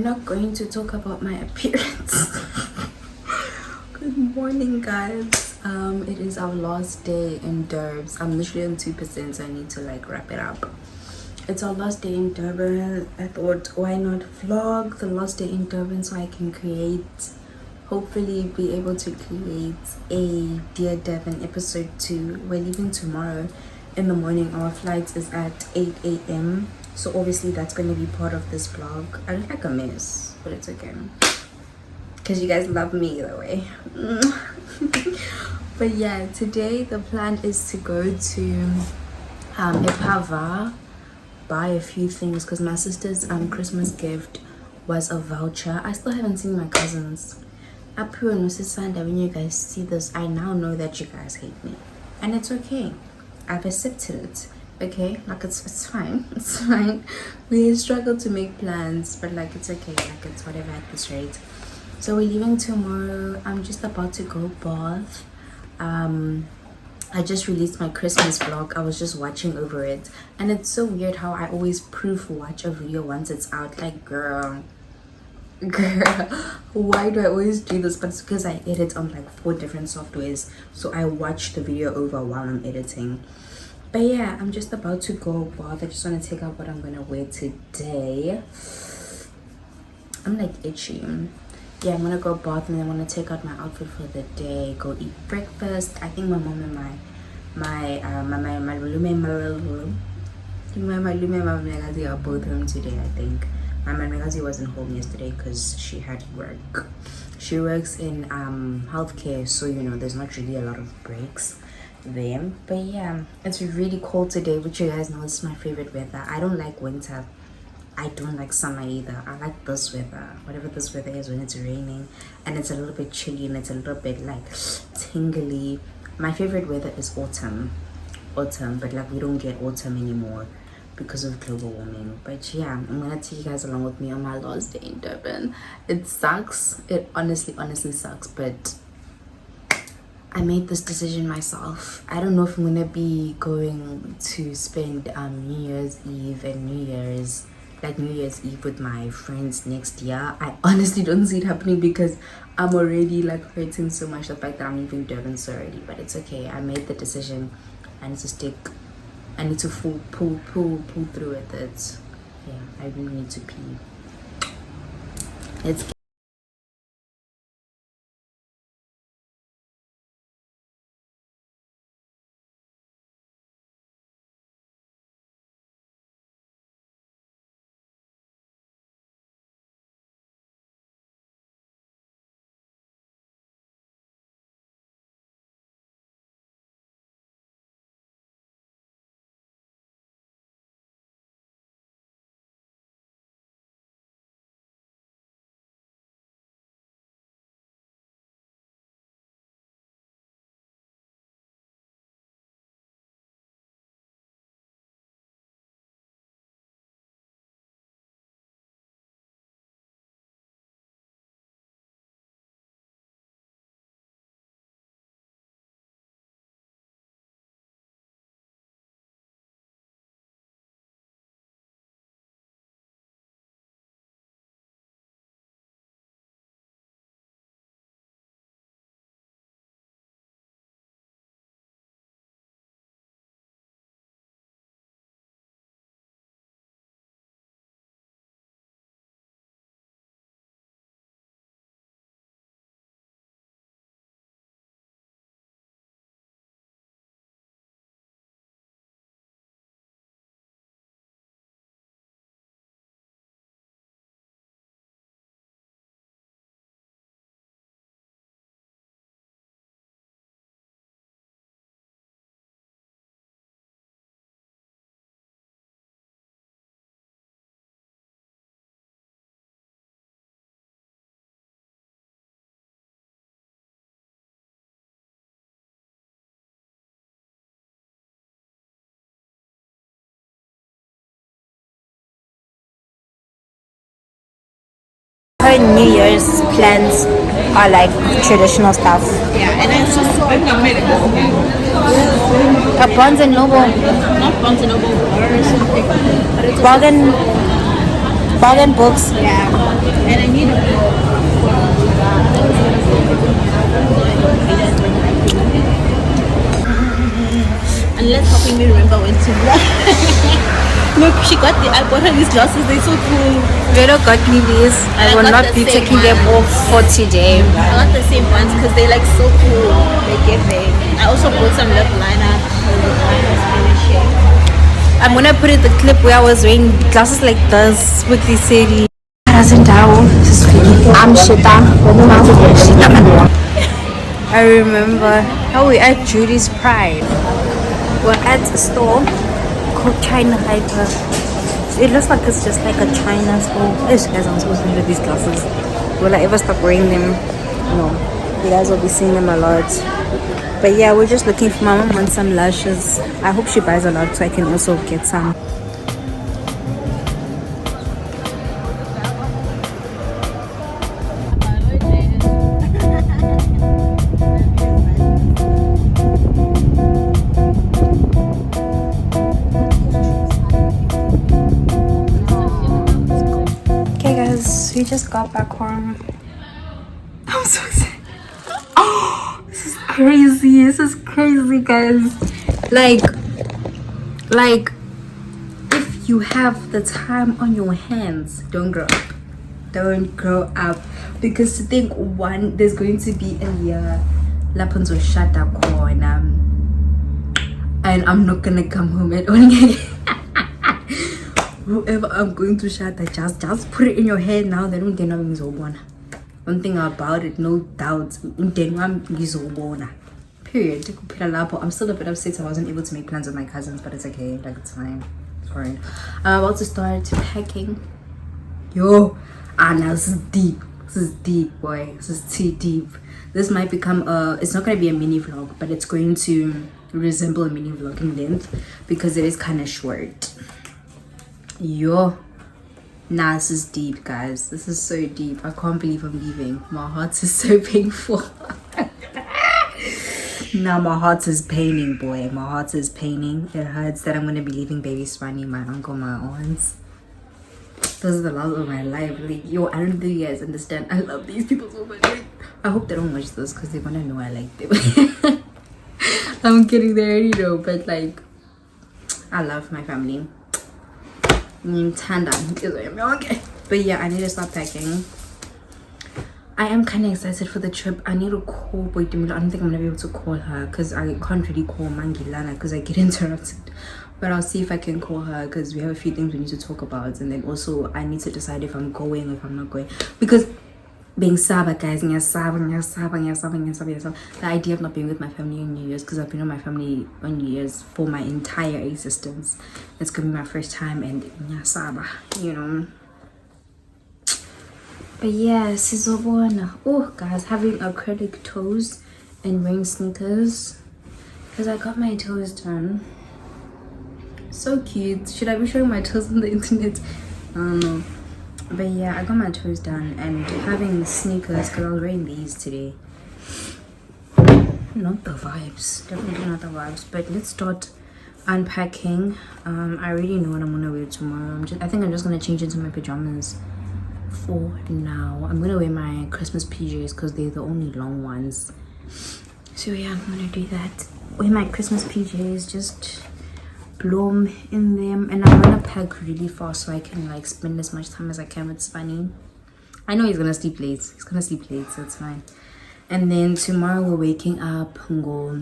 not going to talk about my appearance. Good morning, guys. It is our last day in Durbs. I'm literally on 2%, so I need to like wrap it up. It's our last day in Durban. I thought, why not vlog the last day in Durban so I can hopefully be able to create a Dear Durban episode 2. We're leaving tomorrow in the morning. Our flight is at 8 a.m. So obviously that's going to be part of this vlog. I look like a mess, but it's okay. Because you guys love me either way. But yeah, today the plan is to go to Ipava, buy a few things because my sister's Christmas gift was a voucher. I still haven't seen my cousins. Apu and Sisanda, when you guys see this, I now know that you guys hate me. And it's okay. I've accepted it. Okay? Like it's fine. It's fine. We struggle to make plans, but like it's okay. Like it's whatever at this rate. So we're leaving tomorrow. I'm just about to go bath. I just released my Christmas vlog. I was just watching over it. And it's so weird how I always proof watch a video once it's out. Like, girl, why do I always do this? But it's because I edit on like 4 different softwares. So I watch the video over while I'm editing. But yeah, I'm just about to go bath. I just want to take out what I'm going to wear today. I'm like itchy. Yeah, I'm gonna go bath and then I'm gonna take out my outfit for the day, go eat breakfast. I think my mom and my lume are both home today. I think my Magazi wasn't home yesterday because she had work. She works in healthcare, so you know there's not really a lot of breaks there. But yeah, it's really cold today, which you guys know is my favorite weather. I don't like winter. I don't like summer either. I like this weather, whatever this weather is, when it's raining and it's a little bit chilly and it's a little bit like tingly. My favorite weather is autumn, but like we don't get autumn anymore because of global warming. But yeah, I'm gonna take you guys along with me on my last day in Durban. It sucks. It honestly sucks, but I made this decision myself. I don't know if I'm gonna be going to spend New Year's Eve and New Year's Eve with my friends next year. I honestly don't see it happening because I'm already like hurting so much the fact that I'm leaving Durban so early. But it's okay. I made the decision. I need to stick. I need to pull through with it. Yeah, I really need to pee. Let's get her New Year's plans are like traditional stuff. Yeah, and it's just so Barnes and Noble. not Barnes and Noble or something. But it's Bargain Bargain books. Yeah. And I need a book. Unless helping me remember when to vlog. Look, I bought her these glasses, they're so cool. Vero got me these. I will not be taking them off for today. I got the same ones because they're like so cool. They're giving. I also bought some lip liner. I'm gonna put it the clip where I was wearing glasses like this with the city. I'm Shita. I remember how we at Judy's Pride. We're at a store called China Hyper. It looks like it's just like a China store. Guys, I'm supposed to wear these glasses. Will I ever stop wearing them? No. You guys will be seeing them a lot. But yeah, we're just looking for my mom wants some lashes. I hope she buys a lot so I can also get some. Okay guys, we just got back home. I'm so excited. Oh, this is crazy. This is crazy, guys. Like if you have the time on your hands, don't grow up. Don't grow up. Because to think one, there's going to be a year Lapunzo shut up corner. And I'm not gonna come home at all. Whoever I'm going to shut up, just put it in your head now. They don't get nothing so one. One thing about it, no doubt. Period. I'm still a bit upset I wasn't able to make plans with my cousins, but it's okay. Like, it's fine. It's fine. I'm about to start packing. Yo, now this is deep. This is deep, boy. This is too deep. This might become it's not going to be a mini vlog, but it's going to resemble a mini vlog in length because it is kind of short. Yo. Nah, this is deep, guys. This is so deep. I can't believe I'm leaving. My heart is so painful. Now my heart is paining, boy. My heart is paining. It hurts that I'm gonna be leaving baby Spani, my uncle, my aunts. Those are the love of my life. Like, yo, I don't think you guys understand. I love these people so much. I hope they don't watch this because they wanna know I like them. I'm kidding, they already know, but like, I love my family. Okay. But yeah, I need to start packing. I am kind of excited for the trip. I need to call Boy Dimilo. I don't think I'm gonna be able to call her because I can't really call Mangilana because I get interrupted. But I'll see if I can call her because we have a few things we need to talk about, and then also I need to decide if I'm going or if I'm not going, because being Saba, guys, the idea of not being with my family on New Year's, because I've been with my family on New Year's for my entire existence. It's gonna be my first time, and Saba, you know. But yeah, Sizobona. Oh, guys, having acrylic toes and wearing sneakers because I got my toes done. So cute. Should I be showing my toes on the internet? I don't know. But yeah, I got my toes done and having sneakers because I was wearing these today. Not the vibes. Definitely not the vibes. But let's start unpacking. I already know what I'm gonna wear tomorrow. I think I'm just gonna change into my pajamas for now. I'm gonna wear my Christmas PJs because they're the only long ones. So yeah, I'm gonna do that. Wear my Christmas PJs, just bloom in them, and I'm gonna pack really fast so I can like spend as much time as I can with Spani. I know he's gonna sleep late. He's gonna sleep late, so it's fine. And then tomorrow we're waking up and go.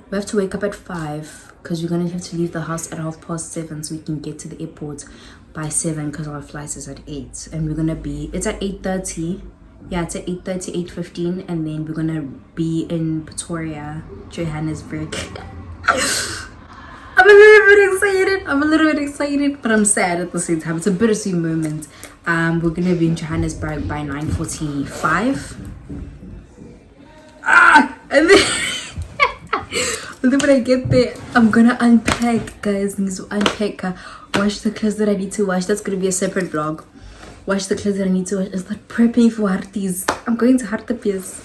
We have to wake up at 5 because we're gonna have to leave the house at 7:30 so we can get to the airport by 7 because our flight is at 8, and we're gonna be, it's at 8:30. Yeah, it's at 8:30, 8:15, and then we're gonna be in Pretoria, Johannesburg. I'm a little bit excited, but I'm sad at the same time. It's a bittersweet moment. We're gonna be in Johannesburg by 9:45. And then and then when I get there, I'm gonna unpack, guys. I need to unpack, wash the clothes that I need to wash. That's gonna be a separate vlog. Wash the clothes that I need to wash and start prepping for Harties. I'm going to Hartepies.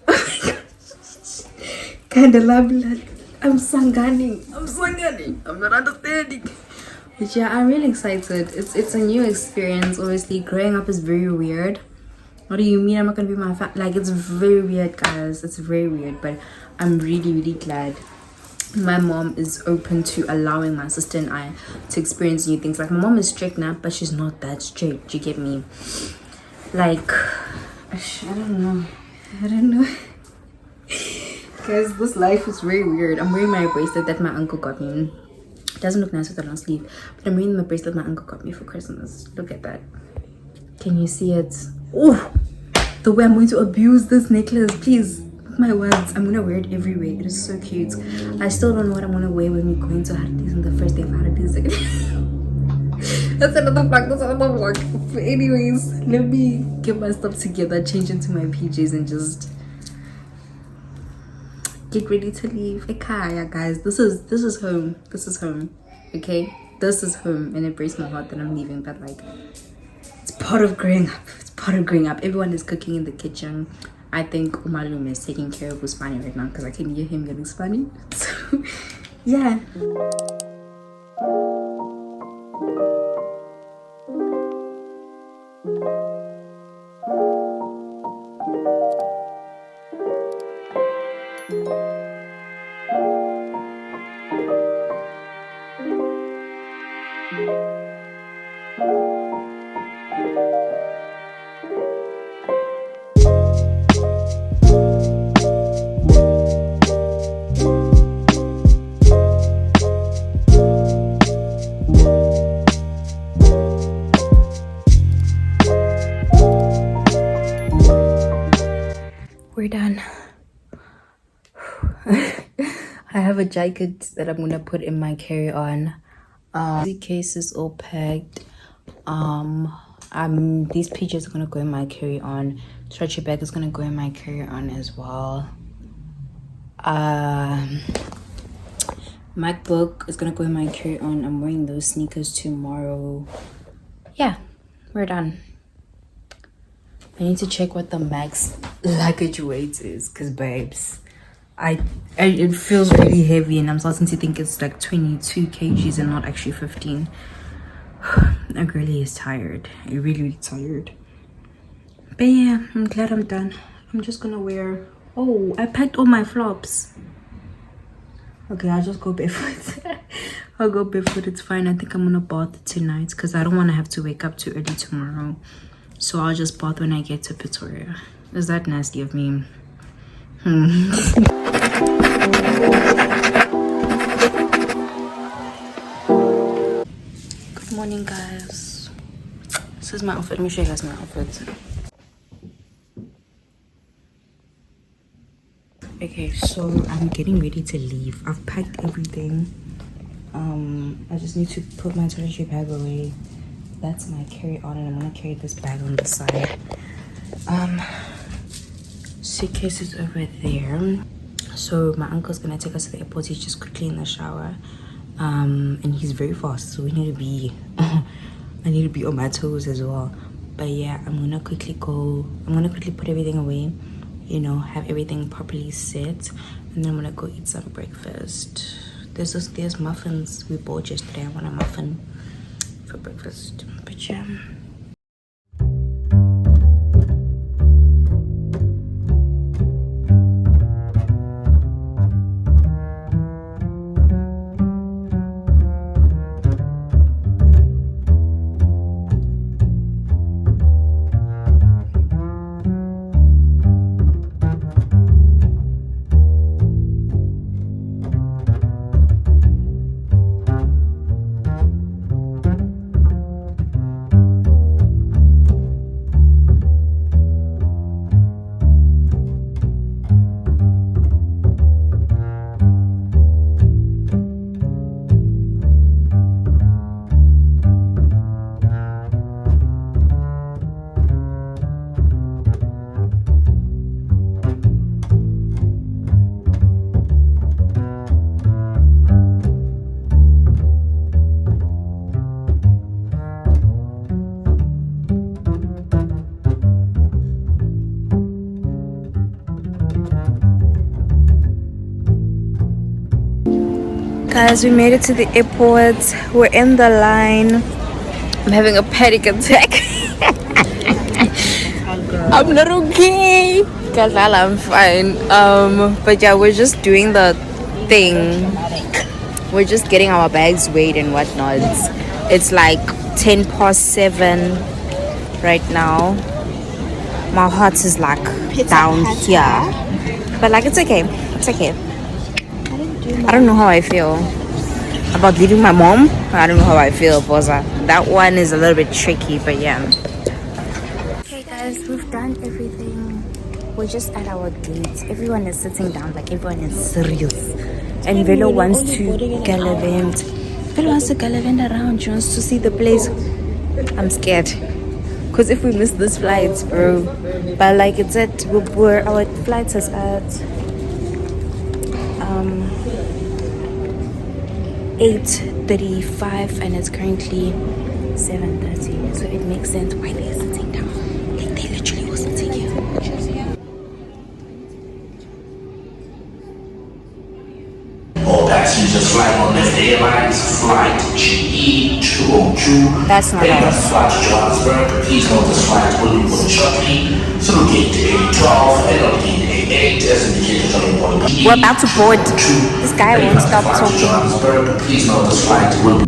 Oh my gosh. Kinda love. I'm sanganing. I'm not understanding. But yeah, I'm really excited. It's a new experience. Obviously, growing up is very weird. What do you mean I'm not gonna be my like, it's very weird, guys. It's very weird, but I'm really glad my mom is open to allowing my sister and I to experience new things. Like, my mom is strict now, but she's not that strict. You get me? Like, I don't know. Guys, this life is very weird. I'm wearing my bracelet that my uncle got me. It doesn't look nice with the long sleeve, but I'm wearing the bracelet my uncle got me for Christmas. Look at that. Can you see it? Oh, the way I'm going to abuse this necklace, please. My words, I'm gonna wear it everywhere. It is so cute. I still don't know what I'm gonna wear when we're going to Hartis on the first day of Hartis. That's another vlog. But anyways, let me get my stuff together, change into my PJs, and just get ready to leave. Okay, guys, this is home. This is home. Okay, this is home, and it breaks my heart that I'm leaving. But like, it's part of growing up. It's part of growing up. Everyone is cooking in the kitchen. I think Umalume is taking care of Uspani right now because I can hear him getting Spani. So, yeah. We're done. I have a jacket that I'm gonna put in my carry-on. Suitcase is all packed. These pages are gonna go in my carry-on. Stretchy bag is gonna go in my carry-on as well. MacBook is gonna go in my carry-on. I'm wearing those sneakers tomorrow. Yeah, we're done. I need to check what the max luggage weight is, because babes, it feels really heavy, and I'm starting to think it's like 22 kgs and not actually 15. I really is tired. I'm really tired. But yeah, I'm glad I'm done. I'm just gonna wear, oh, I packed all my flops. Okay, I'll just go barefoot. I'll go barefoot, it's fine. I think I'm gonna bath tonight because I don't want to have to wake up too early tomorrow. So I'll just bath when I get to Pretoria. Is that nasty of me? Good morning, guys. This is my outfit. Let me show you guys my outfit. Okay, so I'm getting ready to leave. I've packed everything. I just need to put my toiletry bag away. That's my carry-on, and I'm gonna carry this bag on the side. Suitcase is over there. So my uncle's gonna take us to the airport. He's just quickly in the shower, and he's very fast, so we need to be I need to be on my toes as well. But yeah, I'm gonna quickly put everything away, you know, have everything properly set, and then I'm gonna go eat some breakfast. There's muffins we bought yesterday. I want a muffin for breakfast. But yeah. Guys, we made it to the airport. We're in the line. I'm having a panic attack. I'm not okay. Kalala, I'm fine. But yeah, we're just doing the thing. We're just getting our bags weighed and whatnot. It's like 7:10 right now. My heart is like down here. But like it's okay. It's okay. I don't know how I feel about leaving my mom. I don't know how I feel, Boza. That one is a little bit tricky, but yeah. Okay guys, we've done everything. We're just at our gate. Everyone is sitting down, like everyone is serious. And Velo wants to gallivant. Velo wants to gallivant around. She wants to see the place. I'm scared. Because if we miss this flight, bro. But like it's at, our flight is at 8:35 and it's currently 7:30. So it makes sense why they're sitting down. Like they literally were sitting here. All passengers flying on West Airlines Flight GE202. That's not heading us. flight to Johannesburg. Please note this flight will be boarded shortly. So gate A12 and on gate A8 as indicated on the boarding. We're about to board. This guy won't stop talking. Johannesburg. Please note this flight will be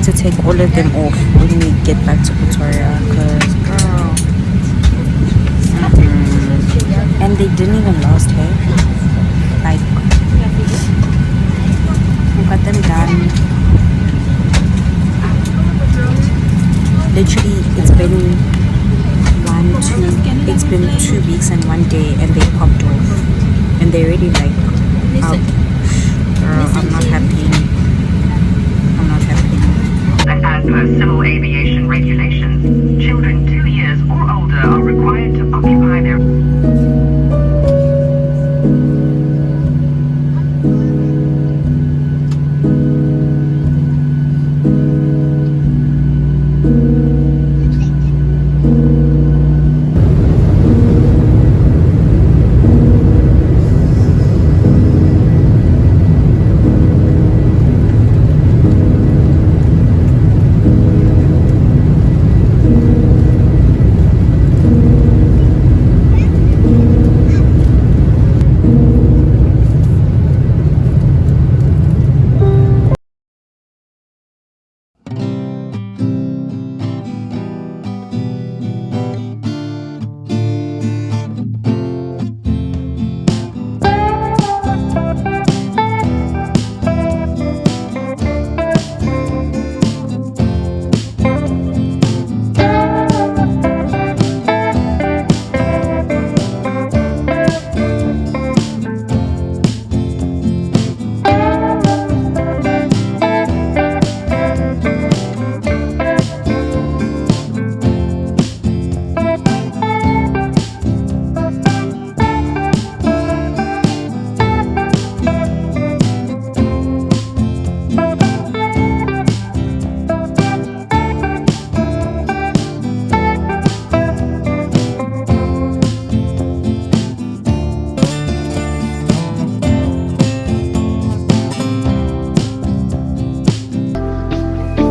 to take all of them off when we get back to Pretoria because girl and they didn't even last her. Like we got them done. Literally it's been 2 weeks and 1 day and they popped off and they already like out. Girl, I'm not happy. As per civil aviation regulations, children 2 years or older are required to occupy their